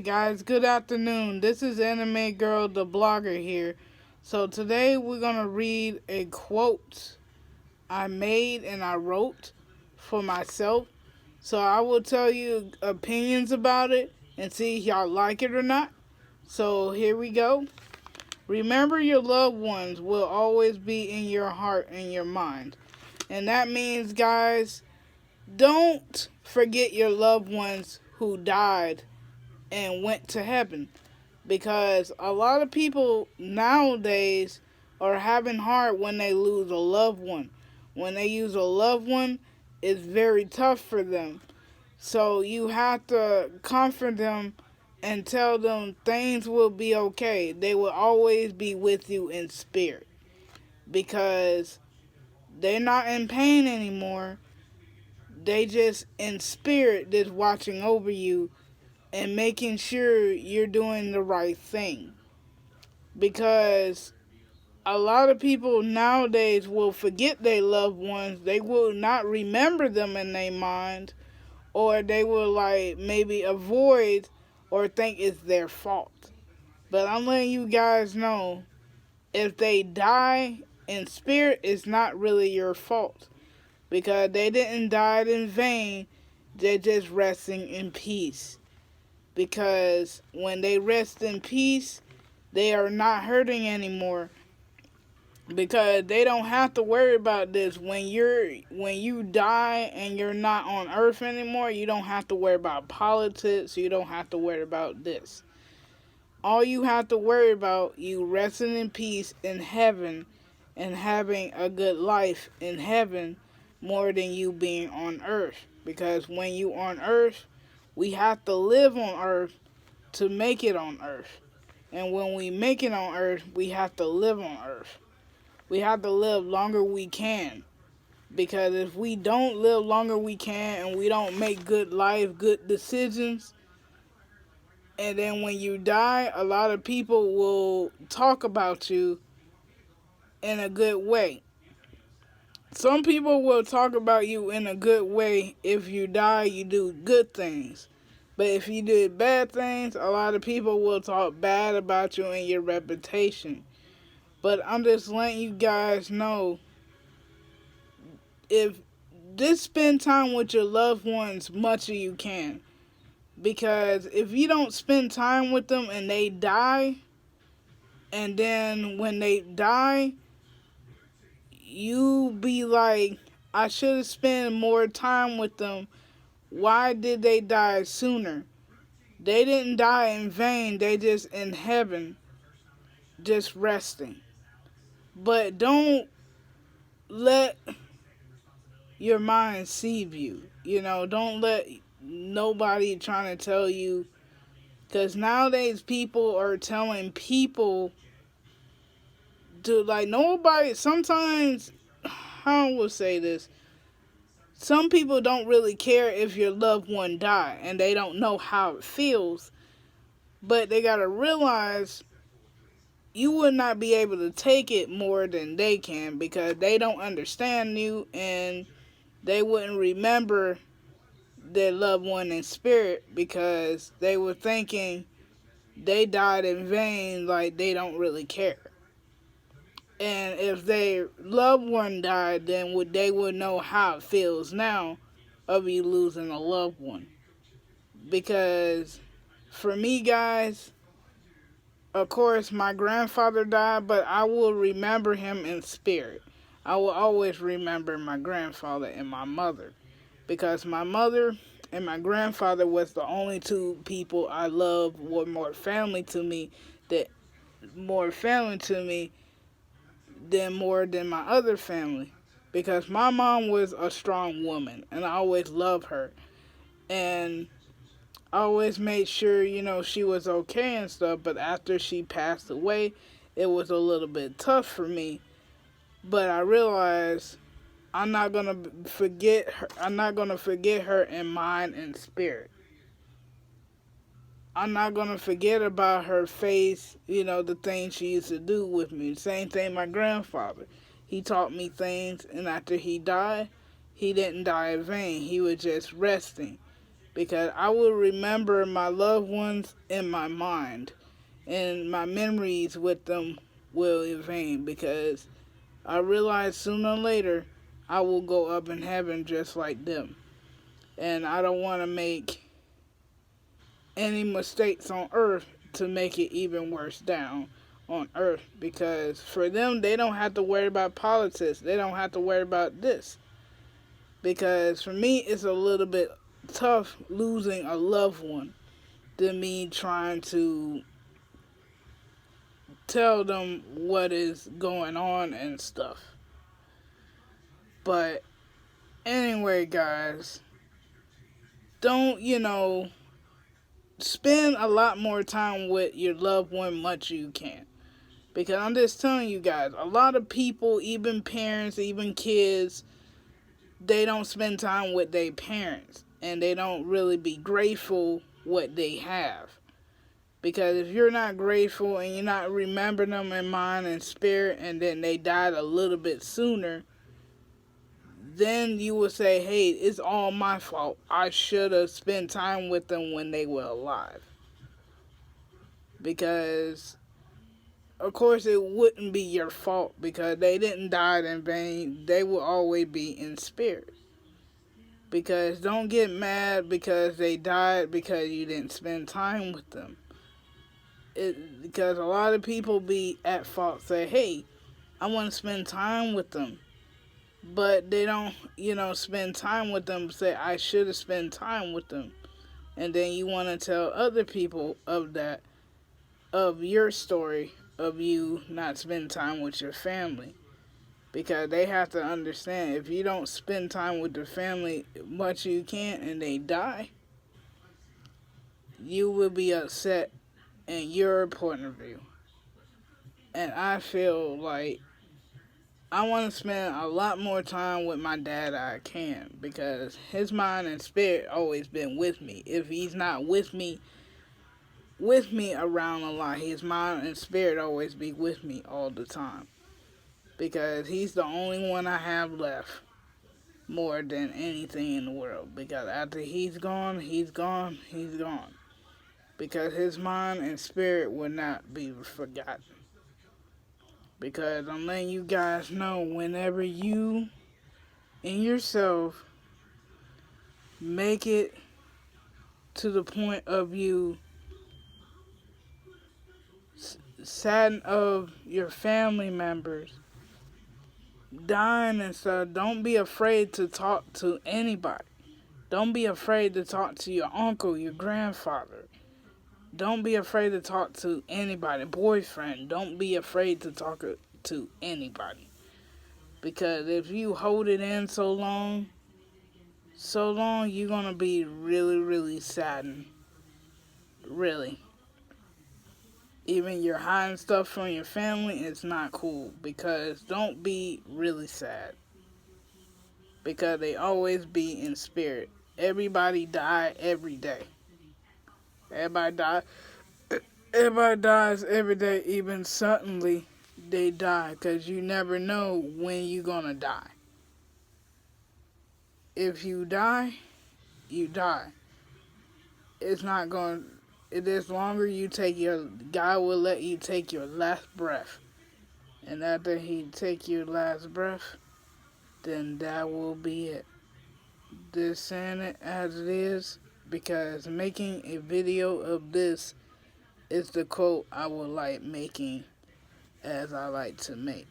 Guys, good afternoon. This is Anime Girl, the blogger here. So today we're gonna read a quote I made and I wrote for myself. So I will tell you opinions about it and see if y'all like it or not. So here we go. Remember, your loved ones will always be in your heart and your mind. And that means, guys, don't forget your loved ones who died and went to heaven, because a lot of people nowadays are having hard when they lose a loved one. When they use a loved one, it's very tough for them. So you have to comfort them and tell them things will be okay. They will always be with you in spirit, because they're not in pain anymore. They just in spirit, just watching over you and making sure you're doing the right thing. Because a lot of people nowadays will forget their loved ones. They will not remember them in their mind, or they will like maybe avoid or think it's their fault. But I'm letting you guys know, if they die in spirit, it's not really your fault, because they didn't die in vain. They're just resting in peace. Because when they rest in peace, they are not hurting anymore, because they don't have to worry about this. When you die and you're not on earth anymore, you don't have to worry about politics. You don't have to worry about this. All you have to worry about, you resting in peace in heaven and having a good life in heaven, more than you being on earth. Because when you on earth, we have to live on earth to make it on earth. And when we make it on earth, we have to live on earth. We have to live longer we can. Because if we don't live longer we can, and we don't make good life, good decisions, and then when you die, a lot of people will talk about you in a good way. Some people will talk about you in a good way. If you die, you do good things. But if you did bad things, a lot of people will talk bad about you and your reputation. But I'm just letting you guys know, if just spend time with your loved ones much as you can. Because if you don't spend time with them and they die, and then when they die, you be like, I should have spent more time with them. Why did they die sooner? They didn't die in vain. They just in heaven, just resting. But don't let your mind deceive you. Don't let nobody trying to tell you. Because nowadays people are telling people to, like, nobody, sometimes, I will say this. Some people don't really care if your loved one die, and they don't know how it feels. But they got to realize, you would not be able to take it more than they can, because they don't understand you, and they wouldn't remember their loved one in spirit, because they were thinking they died in vain, like they don't really care. And if their loved one died, then they would know how it feels now of you losing a loved one. Because for me, guys, of course, my grandfather died, but I will remember him in spirit. I will always remember my grandfather and my mother, because my mother and my grandfather was the only two people I loved, were more family to me, that more family to me than more than my other family. Because my mom was a strong woman, and I always loved her. And I always made sure, she was okay and stuff. But after she passed away, it was a little bit tough for me. But I realized I'm not gonna forget her. I'm not gonna forget her in mind and spirit. I'm not gonna forget about her face, the things she used to do with me. Same thing my grandfather. He taught me things, and after he died, he didn't die in vain. He was just resting. because I will remember my loved ones in my mind, and my memories with them will evade, because I realize sooner or later I will go up in heaven just like them. And I don't want to make any mistakes on earth to make it even worse down on earth, because for them, they don't have to worry about politics. They don't have to worry about this. Because for me, it's a little bit tough losing a loved one than me trying to tell them what is going on and stuff. But anyway, guys, don't, spend a lot more time with your loved one much you can. Because I'm just telling you guys, a lot of people, even parents, even kids, they don't spend time with their parents. And they don't really be grateful what they have. Because if you're not grateful and you're not remembering them in mind and spirit, and then they died a little bit sooner, then you will say, hey, it's all my fault. I should have spent time with them when they were alive. Because, of course, it wouldn't be your fault, because they didn't die in vain. They will always be in spirit. Because don't get mad because they died because you didn't spend time with them. Because a lot of people be at fault, say, hey, I want to spend time with them. But they don't, spend time with them, say, I should have spent time with them. And then you want to tell other people of that, of your story, of you not spending time with your family. Because they have to understand, if you don't spend time with the family much you can and they die, you will be upset in your point of view. And I feel like I want to spend a lot more time with my dad I can, because his mind and spirit always been with me. If he's not with me around a lot, his mind and spirit always be with me all the time. Because he's the only one I have left more than anything in the world. Because after he's gone, he's gone, he's gone. Because his mind and spirit will not be forgotten. Because I'm letting you guys know, whenever you and yourself make it to the point of you saddened of your family members dying and stuff, don't be afraid to talk to anybody. Don't be afraid to talk to your uncle, your grandfather. Don't be afraid to talk to anybody, boyfriend. Don't be afraid to talk to anybody. Because if you hold it in so long, you're going to be really, really saddened. Really. Even you're hiding stuff from your family, it's not cool. Because don't be really sad. Because they always be in spirit. Everybody die every day. Everybody dies every day, even suddenly they die. Because you never know when you're going to die. If you die, you die. It's not going, it is longer you take God will let you take your last breath. And after he take your last breath, then that will be it. Just saying it as it is, because making a video of this is the quote I would like making as I like to make.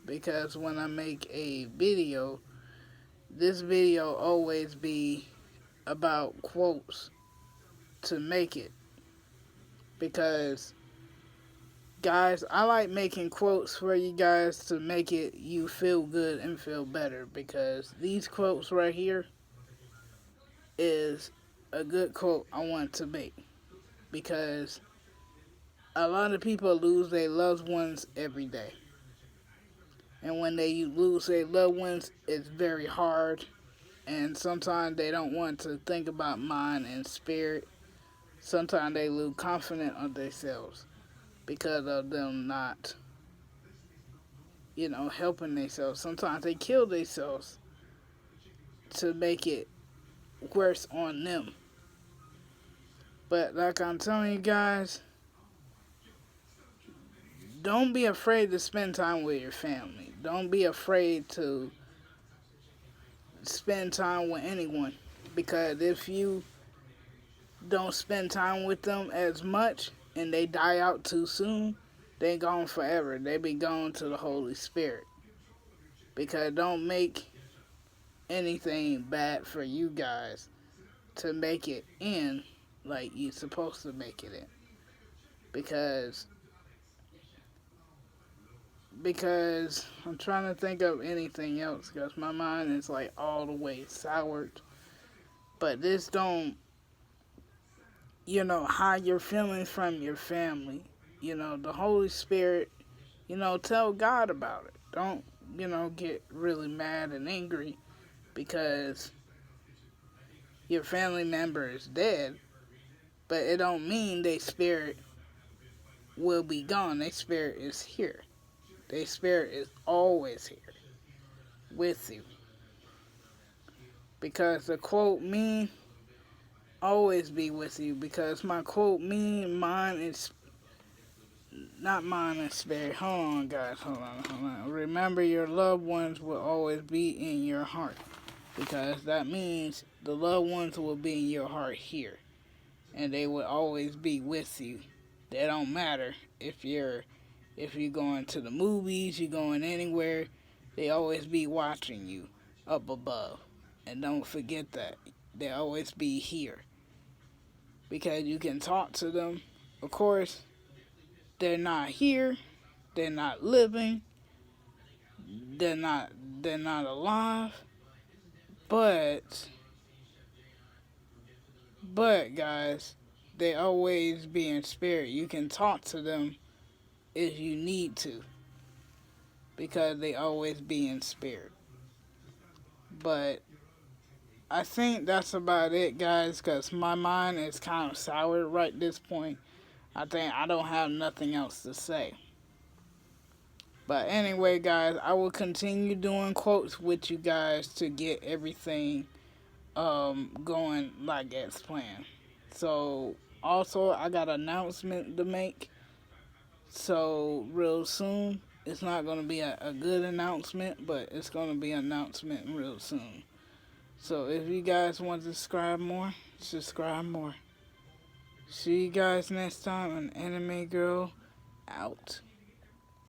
Because when I make a video, this video always be about quotes to make it. Because, guys, I like making quotes for you guys to make it you feel good and feel better. Because these quotes right here is a good quote I want to make. Because a lot of people lose their loved ones every day. And when they lose their loved ones, it's very hard. And sometimes they don't want to think about mind and spirit. Sometimes they lose confidence of themselves because of them not, helping themselves. Sometimes they kill themselves to make it worse on them. But like I'm telling you guys, don't be afraid to spend time with your family. Don't be afraid to spend time with anyone. Because if you don't spend time with them as much and they die out too soon, they gone forever. They be gone to the Holy Spirit. Because don't make anything bad for you guys to make it in like you're supposed to make it in. Because I'm trying to think of anything else because my mind is like all the way soured. But this don't, hide your feelings from your family. The Holy Spirit, tell God about it. Don't, get really mad and angry because your family member is dead. But it don't mean their spirit will be gone. Their spirit is here. Their spirit is always here with you. Because the quote me always be with you. Because my quote me, mine is not mine is spirit. Hold on, guys. Hold on. Remember, your loved ones will always be in your heart. Because that means the loved ones will be in your heart here. And they will always be with you. They don't matter if you're going to the movies, you're going anywhere, they always be watching you up above. And don't forget that. They always be here. Because you can talk to them. Of course, they're not here. They're not living. They're not alive. But guys, they always be in spirit. You can talk to them if you need to. Because they always be in spirit. But I think that's about it, guys, because my mind is kind of sour right at this point. I think I don't have nothing else to say. But anyway, guys, I will continue doing quotes with you guys to get everything going like as planned. So, also, I got an announcement to make. So, real soon, it's not going to be a good announcement, but it's going to be an announcement real soon. So if you guys want to subscribe more, subscribe more. See you guys next time on Anime Girl out.